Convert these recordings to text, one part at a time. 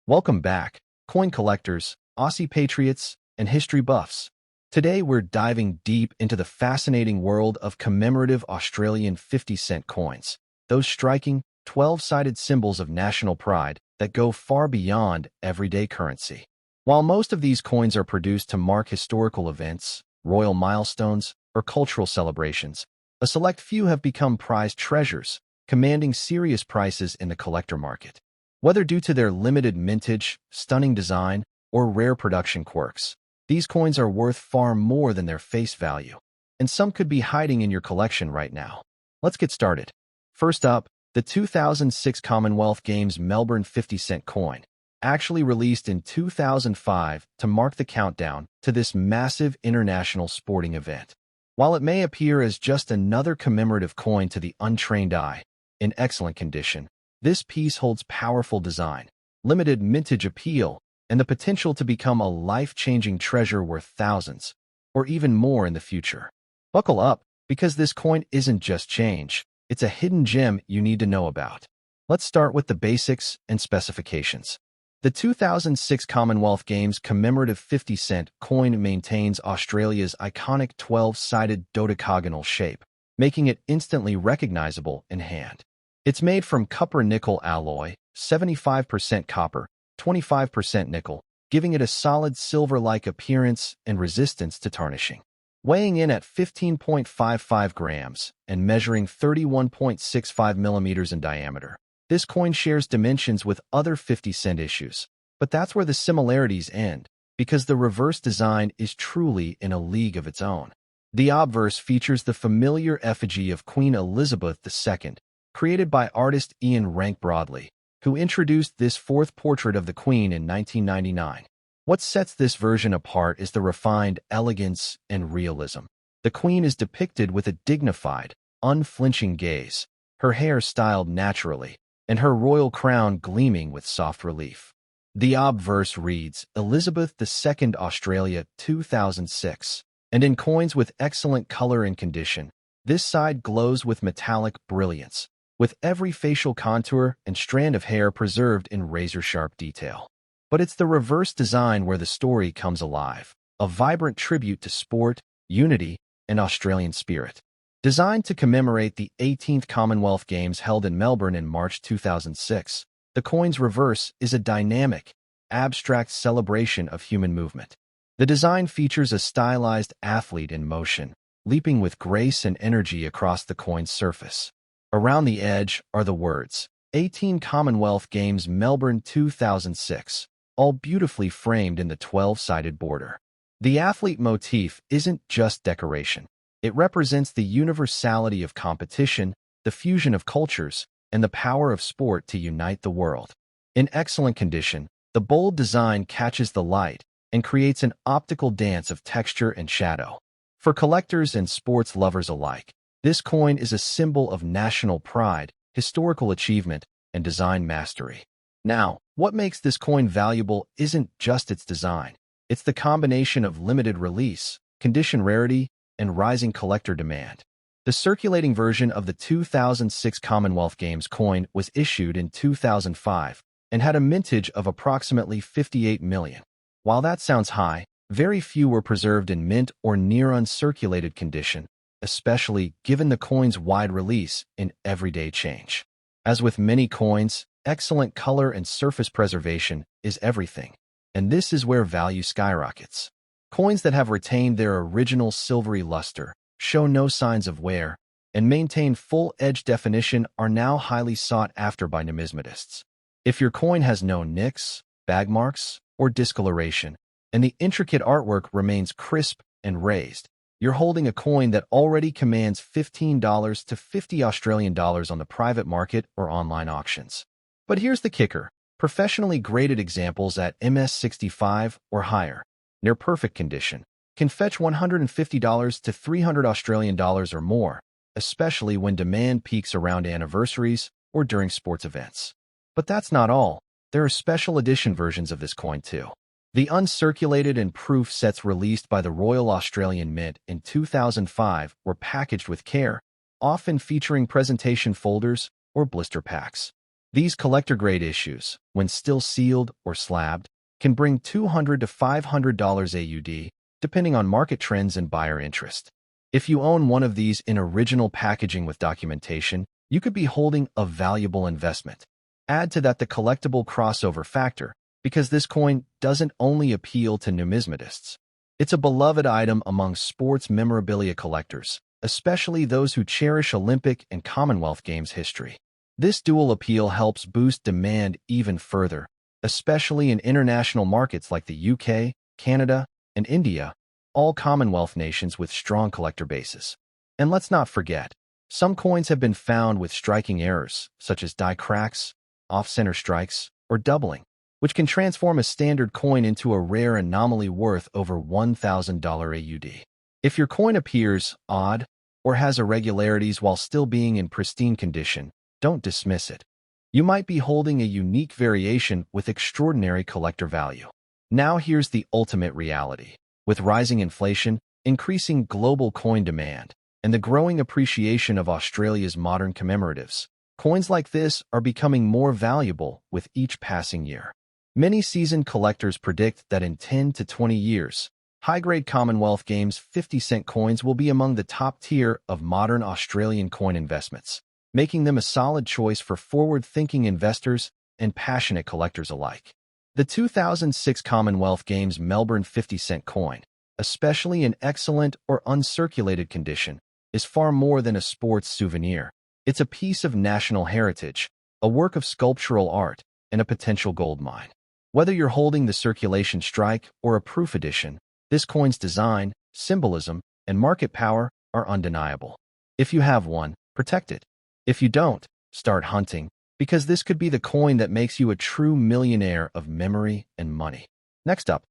Welcome back, coin collectors, Aussie patriots, and history buffs. Today we're diving deep into the fascinating world of commemorative Australian 50-cent coins, those striking 12-sided symbols of national pride that go far beyond everyday currency. While most of these coins are produced to mark historical events, royal milestones, or cultural celebrations, a select few have become prized treasures, commanding serious prices in the collector market. Whether due to their limited mintage, stunning design, or rare production quirks, these coins are worth far more than their face value, and some could be hiding in your collection right now. Let's get started. First up, the 2006 Commonwealth Games Melbourne 50-cent coin, actually released in 2005 to mark the countdown to this massive international sporting event. While it may appear as just another commemorative coin to the untrained eye, in excellent condition, this piece holds powerful design, limited mintage appeal, and the potential to become a life-changing treasure worth thousands, or even more in the future. Buckle up, because this coin isn't just change, it's a hidden gem you need to know about. Let's start with the basics and specifications. The 2006 Commonwealth Games commemorative 50-cent coin maintains Australia's iconic 12-sided dodecagonal shape, making it instantly recognizable in hand. It's made from copper-nickel alloy, 75% copper, 25% nickel, giving it a solid silver-like appearance and resistance to tarnishing. Weighing in at 15.55 grams and measuring 31.65 millimeters in diameter, this coin shares dimensions with other 50-cent issues. But that's where the similarities end, because the reverse design is truly in a league of its own. The obverse features the familiar effigy of Queen Elizabeth II, created by artist Ian Rank Broadley, who introduced this fourth portrait of the Queen in 1999. What sets this version apart is the refined elegance and realism. The Queen is depicted with a dignified, unflinching gaze, her hair styled naturally, and her royal crown gleaming with soft relief. The obverse reads, Elizabeth II Australia 2006, and in coins with excellent color and condition, this side glows with metallic brilliance, with every facial contour and strand of hair preserved in razor-sharp detail. But it's the reverse design where the story comes alive, a vibrant tribute to sport, unity, and Australian spirit. Designed to commemorate the 18th Commonwealth Games held in Melbourne in March 2006, the coin's reverse is a dynamic, abstract celebration of human movement. The design features a stylized athlete in motion, leaping with grace and energy across the coin's surface. Around the edge are the words, 18 Commonwealth Games Melbourne 2006, all beautifully framed in the 12-sided border. The athlete motif isn't just decoration. It represents the universality of competition, the fusion of cultures, and the power of sport to unite the world. In excellent condition, the bold design catches the light and creates an optical dance of texture and shadow. For collectors and sports lovers alike, this coin is a symbol of national pride, historical achievement, and design mastery. Now, what makes this coin valuable isn't just its design. It's the combination of limited release, condition rarity, and rising collector demand. The circulating version of the 2006 Commonwealth Games coin was issued in 2005 and had a mintage of approximately 58 million. While that sounds high, very few were preserved in mint or near uncirculated condition, especially given the coin's wide release in everyday change. As with many coins, excellent color and surface preservation is everything, and this is where value skyrockets. Coins that have retained their original silvery luster, show no signs of wear, and maintain full edge definition are now highly sought after by numismatists. If your coin has no nicks, bag marks, or discoloration, and the intricate artwork remains crisp and raised, you're holding a coin that already commands $15 to $50 Australian dollars on the private market or online auctions. But here's the kicker. Professionally graded examples at MS65 or higher, near perfect condition, can fetch $150 to $300 Australian dollars or more, especially when demand peaks around anniversaries or during sports events. But that's not all. There are special edition versions of this coin too. The uncirculated and proof sets released by the Royal Australian Mint in 2005 were packaged with care, often featuring presentation folders or blister packs. These collector-grade issues, when still sealed or slabbed, can bring $200 to $500 AUD, depending on market trends and buyer interest. If you own one of these in original packaging with documentation, you could be holding a valuable investment. Add to that the collectible crossover factor, because this coin doesn't only appeal to numismatists. It's a beloved item among sports memorabilia collectors, especially those who cherish Olympic and Commonwealth Games history. This dual appeal helps boost demand even further, especially in international markets like the UK, Canada, and India, all Commonwealth nations with strong collector bases. And let's not forget, some coins have been found with striking errors, such as die cracks, off-center strikes, or doubling, which can transform a standard coin into a rare anomaly worth over $1,000 AUD. If your coin appears odd or has irregularities while still being in pristine condition, don't dismiss it. You might be holding a unique variation with extraordinary collector value. Now here's the ultimate reality. With rising inflation, increasing global coin demand, and the growing appreciation of Australia's modern commemoratives, coins like this are becoming more valuable with each passing year. Many seasoned collectors predict that in 10 to 20 years, high-grade Commonwealth Games 50-cent coins will be among the top tier of modern Australian coin investments, making them a solid choice for forward-thinking investors and passionate collectors alike. The 2006 Commonwealth Games Melbourne 50-cent coin, especially in excellent or uncirculated condition, is far more than a sports souvenir. It's a piece of national heritage, a work of sculptural art, and a potential gold mine. Whether you're holding the circulation strike or a proof edition, this coin's design, symbolism, and market power are undeniable. If you have one, protect it. If you don't, start hunting, because this could be the coin that makes you a true millionaire of memory and money. Next up,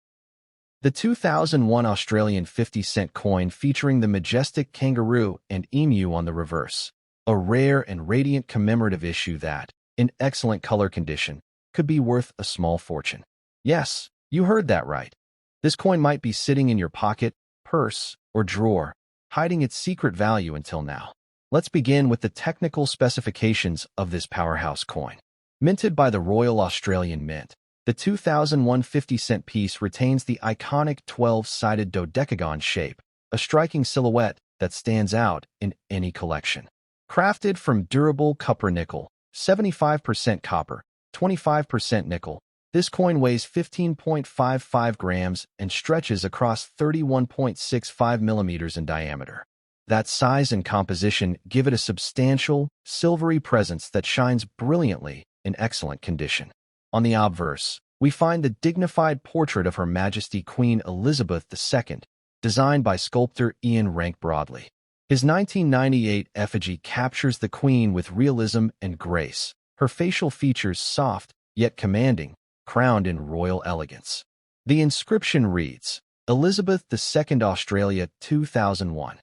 the 2001 Australian 50-cent coin featuring the majestic kangaroo and emu on the reverse, a rare and radiant commemorative issue that, in excellent color condition, could be worth a small fortune. Yes, you heard that right. This coin might be sitting in your pocket, purse, or drawer, hiding its secret value until now. Let's begin with the technical specifications of this powerhouse coin. Minted by the Royal Australian Mint, the 2001 50-cent piece retains the iconic 12-sided dodecagon shape, a striking silhouette that stands out in any collection. Crafted from durable copper nickel, 75% copper, 25% nickel, this coin weighs 15.55 grams and stretches across 31.65 millimeters in diameter. That size and composition give it a substantial, silvery presence that shines brilliantly in excellent condition. On the obverse, we find the dignified portrait of Her Majesty Queen Elizabeth II, designed by sculptor Ian Rank Broadley. His 1998 effigy captures the Queen with realism and grace, her facial features soft yet commanding, crowned in royal elegance. The inscription reads, Elizabeth II Australia 2001.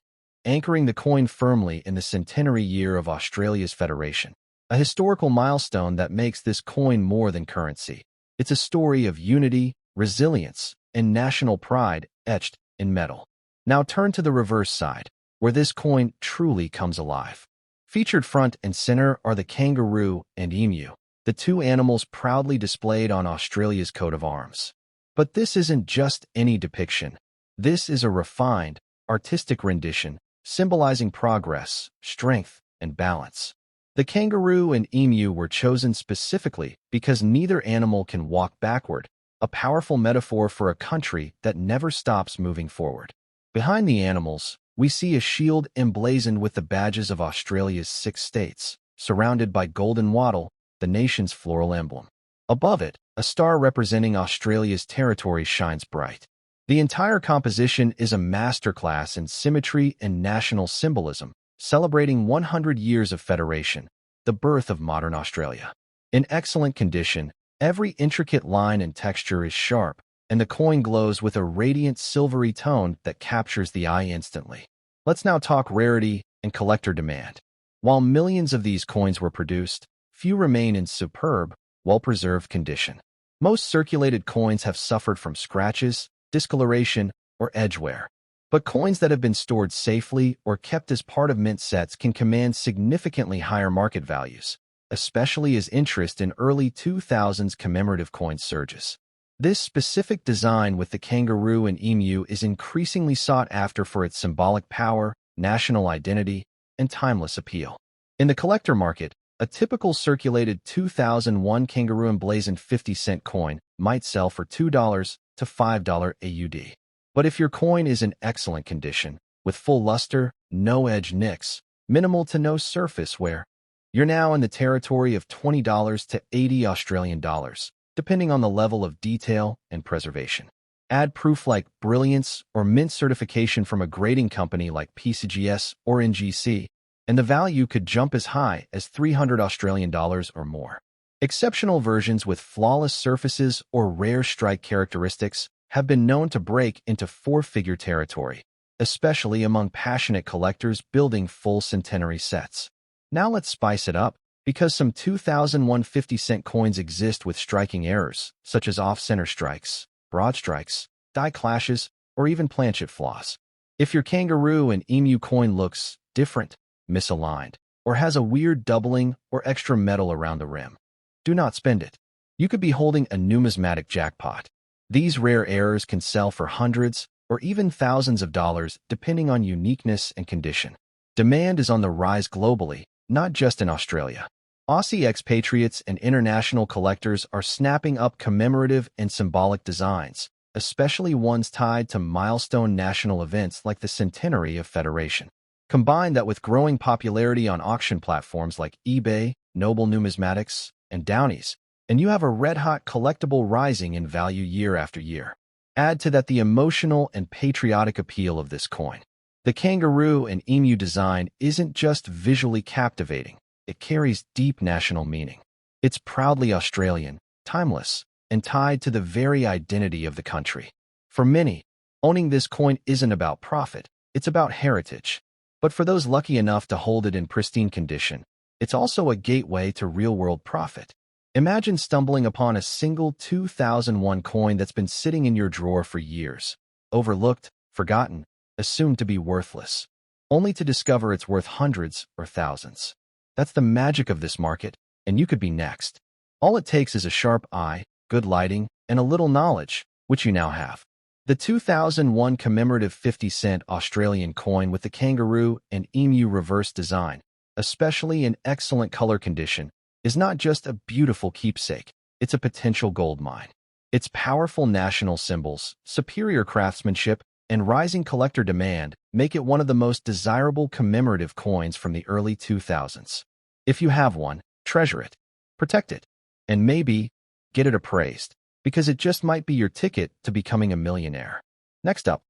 Anchoring the coin firmly in the centenary year of Australia's federation, a historical milestone that makes this coin more than currency. It's a story of unity, resilience, and national pride etched in metal. Now turn to the reverse side, where this coin truly comes alive. Featured front and center are the kangaroo and emu, the two animals proudly displayed on Australia's coat of arms. But this isn't just any depiction. This is a refined, artistic rendition symbolizing progress, strength, and balance. The kangaroo and emu were chosen specifically because neither animal can walk backward, a powerful metaphor for a country that never stops moving forward. Behind the animals, we see a shield emblazoned with the badges of Australia's 6 states, surrounded by golden wattle, the nation's floral emblem. Above it, a star representing Australia's territory shines bright. The entire composition is a masterclass in symmetry and national symbolism, celebrating 100 years of federation, the birth of modern Australia. In excellent condition, every intricate line and texture is sharp, and the coin glows with a radiant silvery tone that captures the eye instantly. Let's now talk rarity and collector demand. While millions of these coins were produced, few remain in superb, well-preserved condition. Most circulated coins have suffered from scratches, discoloration, or edge wear. But coins that have been stored safely or kept as part of mint sets can command significantly higher market values. especially as interest in early 2000s commemorative coins surges. This specific design with the kangaroo and emu is increasingly sought after for its symbolic power, national identity, and timeless appeal. In the collector market, a typical circulated 2001 kangaroo emblazoned 50-cent coin might sell for $2 to $5 AUD. But if your coin is in excellent condition, with full luster, no edge nicks, minimal to no surface wear, you're now in the territory of $20 to $80 depending on the level of detail and preservation. Add proof like brilliance or mint certification from a grading company like PCGS or NGC, and the value could jump as high as $300 or more. Exceptional versions with flawless surfaces or rare strike characteristics have been known to break into four-figure territory, especially among passionate collectors building full centenary sets. Now let's spice it up, because some 2001 50-cent coins exist with striking errors, such as off-center strikes, broad strikes, die clashes, or even planchet flaws. If your kangaroo and emu coin looks different, misaligned, or has a weird doubling or extra metal around the rim, do not spend it. You could be holding a numismatic jackpot. These rare errors can sell for hundreds or even thousands of dollars depending on uniqueness and condition. Demand is on the rise globally, not just in Australia. Aussie expatriates and international collectors are snapping up commemorative and symbolic designs, especially ones tied to milestone national events like the centenary of Federation. Combine that with growing popularity on auction platforms like eBay, Noble Numismatics, and Downey's, and you have a red-hot collectible rising in value year after year. Add to that the emotional and patriotic appeal of this coin. The kangaroo and emu design isn't just visually captivating, it carries deep national meaning. It's proudly Australian, timeless, and tied to the very identity of the country. For many, owning this coin isn't about profit, it's about heritage. But for those lucky enough to hold it in pristine condition, it's also a gateway to real-world profit. Imagine stumbling upon a single 2001 coin that's been sitting in your drawer for years, overlooked, forgotten, assumed to be worthless, only to discover it's worth hundreds or thousands. That's the magic of this market, and you could be next. All it takes is a sharp eye, good lighting, and a little knowledge, which you now have. The 2001 commemorative 50-cent Australian coin with the kangaroo and emu reverse design, especially in excellent color condition, is not just a beautiful keepsake, it's a potential gold mine. Its powerful national symbols, superior craftsmanship, and rising collector demand make it one of the most desirable commemorative coins from the early 2000s. If you have one, treasure it, protect it, and maybe get it appraised, because it just might be your ticket to becoming a millionaire. Next up,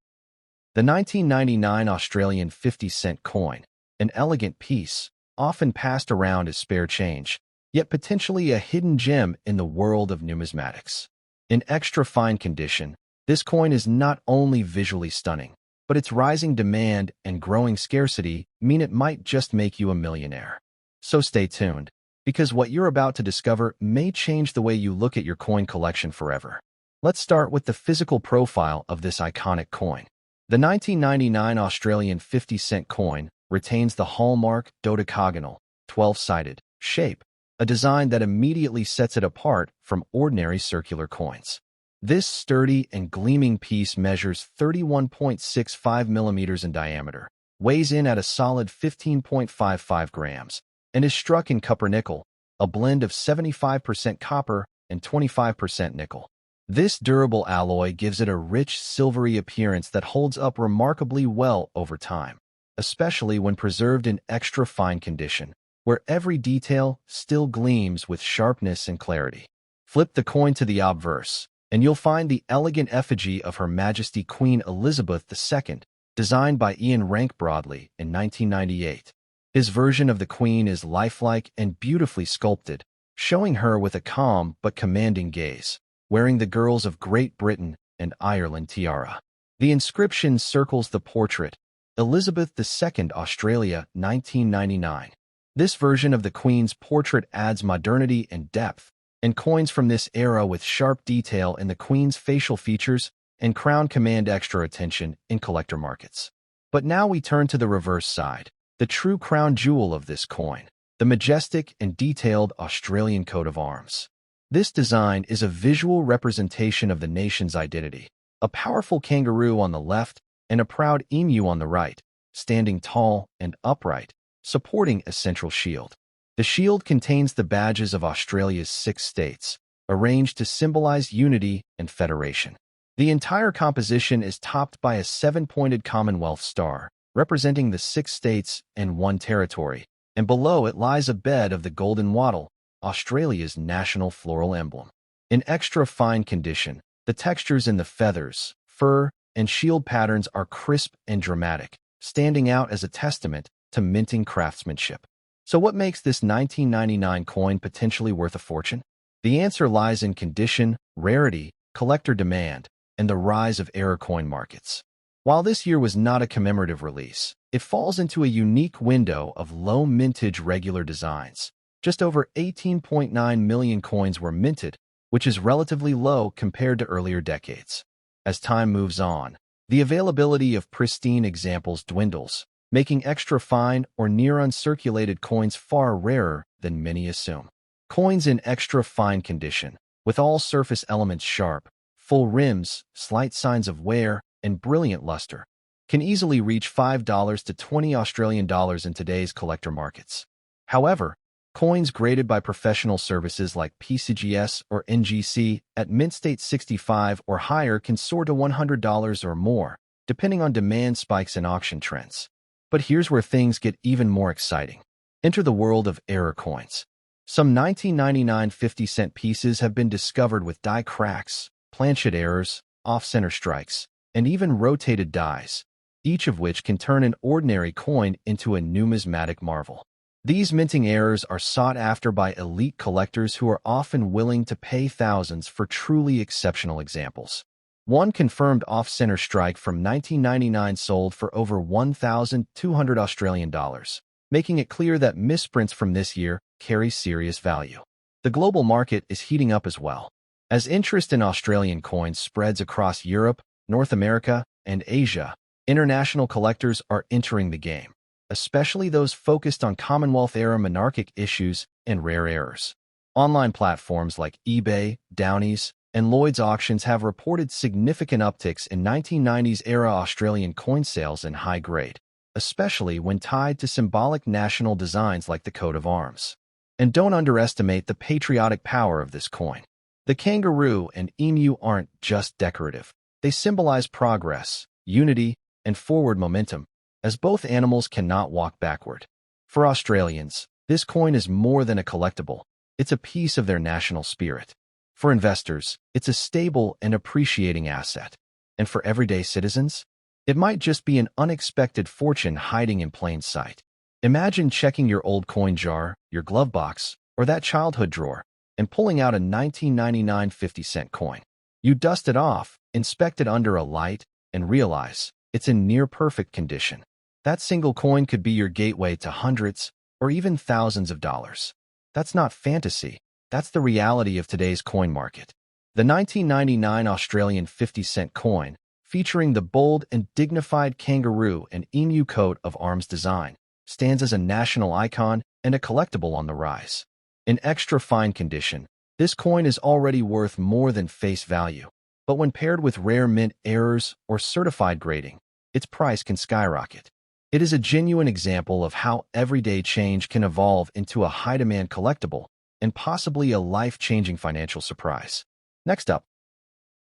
the 1999 Australian 50-cent coin, an elegant piece, often passed around as spare change, yet potentially a hidden gem in the world of numismatics. In extra fine condition, this coin is not only visually stunning, but its rising demand and growing scarcity mean it might just make you a millionaire. So stay tuned, because what you're about to discover may change the way you look at your coin collection forever. Let's start with the physical profile of this iconic coin. The 1999 Australian 50-cent coin retains the hallmark dodecagonal, 12-sided shape, a design that immediately sets it apart from ordinary circular coins. This sturdy and gleaming piece measures 31.65 millimeters in diameter, weighs in at a solid 15.55 grams, and is struck in copper-nickel, a blend of 75% copper and 25% nickel. This durable alloy gives it a rich silvery appearance that holds up remarkably well over time, especially when preserved in extra fine condition, where every detail still gleams with sharpness and clarity. Flip the coin to the obverse, and you'll find the elegant effigy of Her Majesty Queen Elizabeth II, designed by Ian Rank Broadley in 1998. His version of the Queen is lifelike and beautifully sculpted, showing her with a calm but commanding gaze, wearing the Girls of Great Britain and Ireland tiara. The inscription circles the portrait, Elizabeth II, Australia, 1999. This version of the Queen's portrait adds modernity and depth, and coins from this era with sharp detail in the Queen's facial features and crown command extra attention in collector markets. But now we turn to the reverse side, the true crown jewel of this coin, the majestic and detailed Australian coat of arms. This design is a visual representation of the nation's identity. A powerful kangaroo on the left and a proud emu on the right, standing tall and upright, supporting a central shield. The shield contains the badges of Australia's 6 states, arranged to symbolize unity and federation. The entire composition is topped by a 7-pointed Commonwealth star, representing the 6 states and 1 territory, and below it lies a bed of the golden wattle, Australia's national floral emblem. In extra fine condition, the textures in the feathers, fur, and shield patterns are crisp and dramatic, standing out as a testament to minting craftsmanship. So what makes this 1999 coin potentially worth a fortune? The answer lies in condition, rarity, collector demand, and the rise of error coin markets. While this year was not a commemorative release, it falls into a unique window of low mintage regular designs. Just over 18.9 million coins were minted, which is relatively low compared to earlier decades. As time moves on, the availability of pristine examples dwindles, making extra fine or near uncirculated coins far rarer than many assume. Coins in extra fine condition, with all surface elements sharp, full rims, slight signs of wear, and brilliant luster, can easily reach $5 to $20 in today's collector markets. However, coins graded by professional services like PCGS or NGC at mint state 65 or higher can soar to $100 or more, depending on demand spikes and auction trends. But here's where things get even more exciting. Enter the world of error coins. Some 1999 50-cent pieces have been discovered with die cracks, planchet errors, off-center strikes, and even rotated dies, each of which can turn an ordinary coin into a numismatic marvel. These minting errors are sought after by elite collectors who are often willing to pay thousands for truly exceptional examples. One confirmed off-center strike from 1999 sold for over $1,200, making it clear that misprints from this year carry serious value. The global market is heating up as well. As interest in Australian coins spreads across Europe, North America, and Asia, international collectors are entering the game, especially those focused on Commonwealth-era monarchic issues and rare errors. Online platforms like eBay, Downey's, and Lloyd's auctions have reported significant upticks in 1990s-era Australian coin sales in high grade, especially when tied to symbolic national designs like the coat of arms. And don't underestimate the patriotic power of this coin. The kangaroo and emu aren't just decorative. They symbolize progress, unity, and forward momentum, as both animals cannot walk backward. For Australians, this coin is more than a collectible. It's a piece of their national spirit. For investors, it's a stable and appreciating asset. And for everyday citizens, it might just be an unexpected fortune hiding in plain sight. Imagine checking your old coin jar, your glove box, or that childhood drawer, and pulling out a 1999 50-cent coin. You dust it off, inspect it under a light, and realize it's in near-perfect condition. That single coin could be your gateway to hundreds or even thousands of dollars. That's not fantasy. That's the reality of today's coin market. The 1999 Australian 50-cent coin, featuring the bold and dignified kangaroo and emu coat of arms design, stands as a national icon and a collectible on the rise. In extra fine condition, this coin is already worth more than face value, but when paired with rare mint errors or certified grading, its price can skyrocket. It is a genuine example of how everyday change can evolve into a high-demand collectible and possibly a life-changing financial surprise. Next up,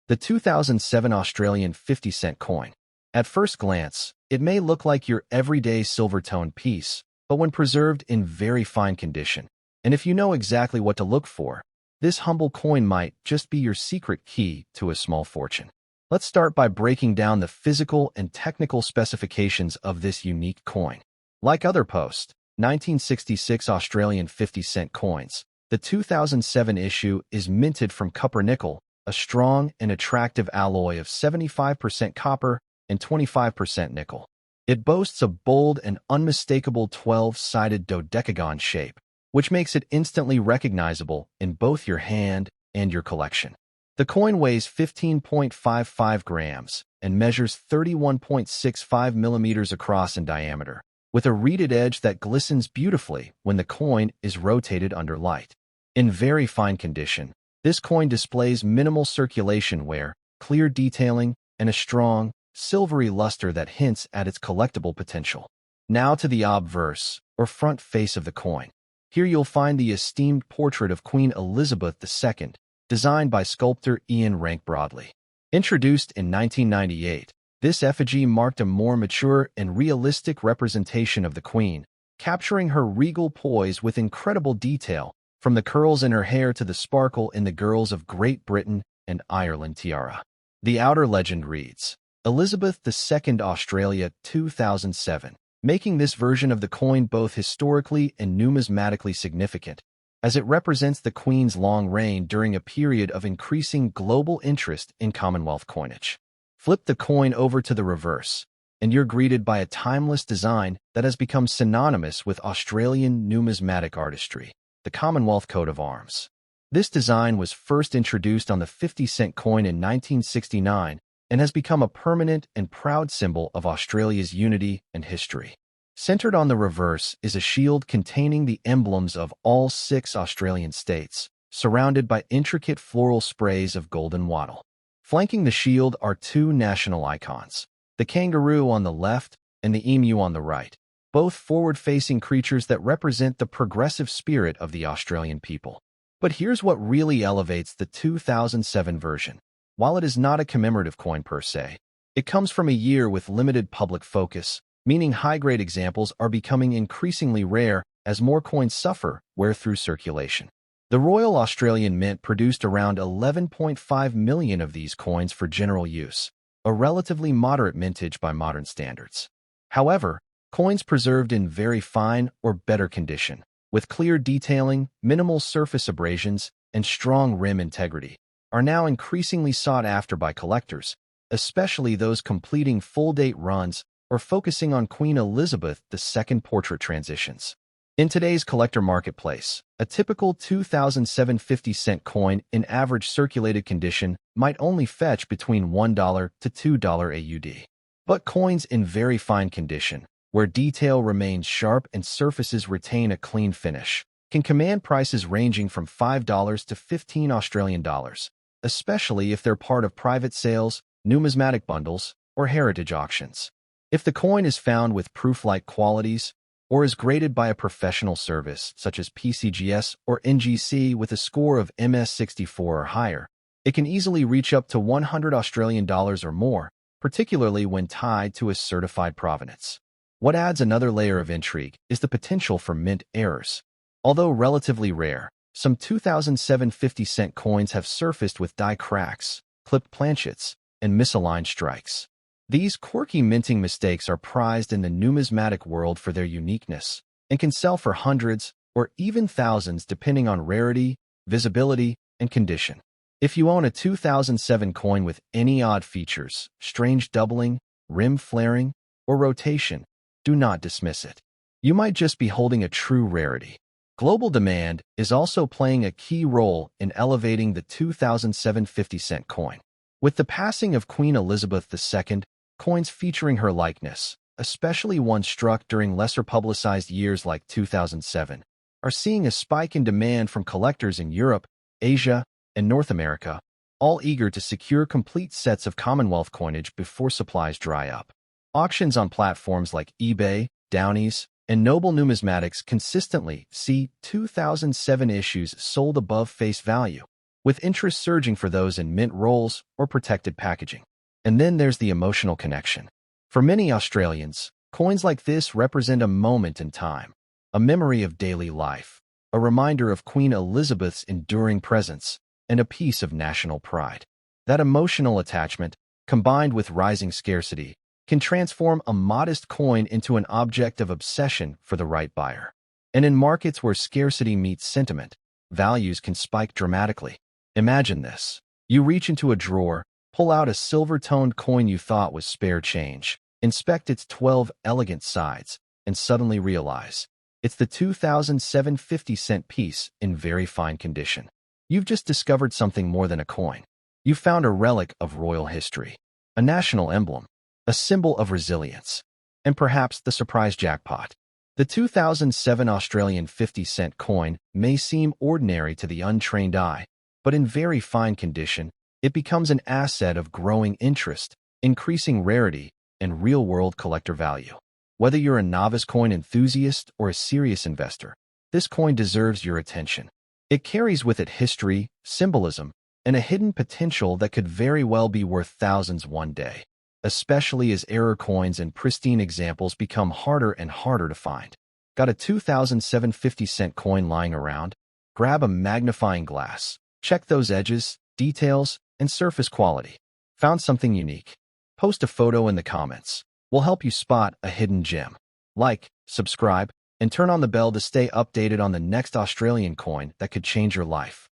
the 2007 Australian 50-cent coin. At first glance, it may look like your everyday silver-toned piece, but when preserved in very fine condition, and if you know exactly what to look for, this humble coin might just be your secret key to a small fortune. Let's start by breaking down the physical and technical specifications of this unique coin. Like other post-1966 Australian 50-cent coins, the 2007 issue is minted from copper nickel, a strong and attractive alloy of 75% copper and 25% nickel. It boasts a bold and unmistakable 12-sided dodecagon shape, which makes it instantly recognizable in both your hand and your collection. The coin weighs 15.55 grams and measures 31.65 millimeters across in diameter, with a reeded edge that glistens beautifully when the coin is rotated under light. In very fine condition, this coin displays minimal circulation wear, clear detailing, and a strong, silvery luster that hints at its collectible potential. Now to the obverse, or front face of the coin. Here you'll find the esteemed portrait of Queen Elizabeth II, designed by sculptor Ian Rank Broadley. Introduced in 1998, this effigy marked a more mature and realistic representation of the Queen, capturing her regal poise with incredible detail, from the curls in her hair to the sparkle in the girls of Great Britain and Ireland tiara. The outer legend reads, Elizabeth II Australia 2007, making this version of the coin both historically and numismatically significant, as it represents the Queen's long reign during a period of increasing global interest in Commonwealth coinage. Flip the coin over to the reverse, and you're greeted by a timeless design that has become synonymous with Australian numismatic artistry, the Commonwealth coat of arms. This design was first introduced on the 50-cent coin in 1969 and has become a permanent and proud symbol of Australia's unity and history. Centered on the reverse is a shield containing the emblems of all 6 Australian states, surrounded by intricate floral sprays of golden wattle. Flanking the shield are 2 national icons, the kangaroo on the left and the emu on the right, both forward-facing creatures that represent the progressive spirit of the Australian people. But here's what really elevates the 2007 version. While it is not a commemorative coin per se, it comes from a year with limited public focus, meaning high-grade examples are becoming increasingly rare as more coins suffer wear through circulation. The Royal Australian Mint produced around 11.5 million of these coins for general use, a relatively moderate mintage by modern standards. However, coins preserved in very fine or better condition, with clear detailing, minimal surface abrasions, and strong rim integrity, are now increasingly sought after by collectors, especially those completing full-date runs or focusing on Queen Elizabeth II portrait transitions. In today's collector marketplace, a typical 2007 50-cent coin in average circulated condition might only fetch between $1 to $2 AUD. But coins in very fine condition, where detail remains sharp and surfaces retain a clean finish, can command prices ranging from $5 to $15 Australian dollars, especially if they're part of private sales, numismatic bundles, or heritage auctions. If the coin is found with proof-like qualities, or is graded by a professional service such as PCGS or NGC with a score of MS64 or higher, it can easily reach up to $100 Australian dollars or more, particularly when tied to a certified provenance. What adds another layer of intrigue is the potential for mint errors. Although relatively rare, some 2007 50-cent coins have surfaced with die cracks, clipped planchets, and misaligned strikes. These quirky minting mistakes are prized in the numismatic world for their uniqueness and can sell for hundreds or even thousands depending on rarity, visibility, and condition. If you own a 2007 coin with any odd features, strange doubling, rim flaring, or rotation, do not dismiss it. You might just be holding a true rarity. Global demand is also playing a key role in elevating the 2007 50-cent coin. With the passing of Queen Elizabeth II, coins featuring her likeness, especially ones struck during lesser publicized years like 2007, are seeing a spike in demand from collectors in Europe, Asia, and North America, all eager to secure complete sets of Commonwealth coinage before supplies dry up. Auctions on platforms like eBay, Downies, and Noble Numismatics consistently see 2007 issues sold above face value, with interest surging for those in mint rolls or protected packaging. And then there's the emotional connection. For many Australians, coins like this represent a moment in time, a memory of daily life, a reminder of Queen Elizabeth's enduring presence, and a piece of national pride. That emotional attachment, combined with rising scarcity, can transform a modest coin into an object of obsession for the right buyer. And in markets where scarcity meets sentiment, values can spike dramatically. Imagine this. You reach into a drawer, pull out a silver-toned coin you thought was spare change, inspect its 12 elegant sides, and suddenly realize it's the 2007 50-cent piece in very fine condition. You've just discovered something more than a coin. You found a relic of royal history, a national emblem, a symbol of resilience. and perhaps the surprise jackpot. The 2007 Australian 50-cent coin may seem ordinary to the untrained eye, but in very fine condition, it becomes an asset of growing interest, increasing rarity, and real-world collector value. Whether you're a novice coin enthusiast or a serious investor, this coin deserves your attention. It carries with it history, symbolism, and a hidden potential that could very well be worth thousands one day, especially as error coins and pristine examples become harder and harder to find. Got a 2007 50-cent coin lying around? Grab a magnifying glass. Check those edges, details, and surface quality. Found something unique? Post a photo in the comments. We'll help you spot a hidden gem. Like, subscribe, and turn on the bell to stay updated on the next Australian coin that could change your life.